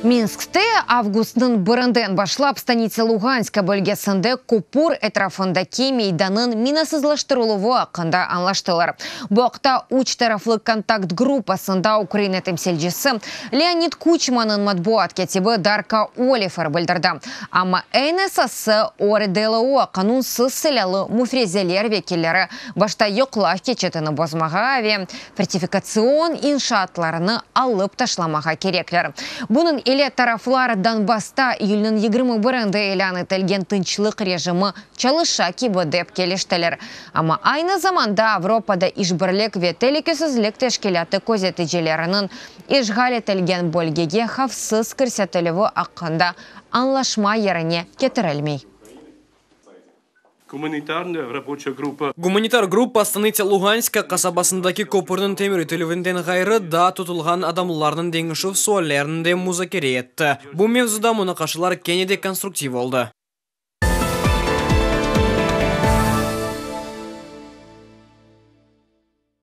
Минскте августның бірінден башлап станица Луганска бөлгесінде Купур этрafındaki мейданын минасызлаштырылуы ақында анлаштылар. Бұақта үч тарафлы контакт группасында Украина темселжісі Леонид Кучманын матбуат кетебі Дарка Олифер білдірді. Ама НСС ОРДЛО қанунсыз сілялы муфрезелер векелері башта йоқлақ кечетіні бозмаға аве фортификацион иншаатларыны алып ташламаға кереклер. Бұның Или тарафлар Донбасста июльнің 21-інде елан етілген тынчылық режимі чалыша кибі келештелер. Ама айны заманда Европада ишбірлік ве телекесізлік тешкеляты көзетежелерінің ишғал етілген бөлгеге хавсыз кірсетілігі аққанда анлашма еріне кетірілмей. Гуманитар группа станица Луганска касабасындаки көпірдің темір өтілівінден ғайры да тұтылған адамларының деңіші суалерінде музакере етті. Бұл мевзуда мұны қашылар кенеде конструктив oldu.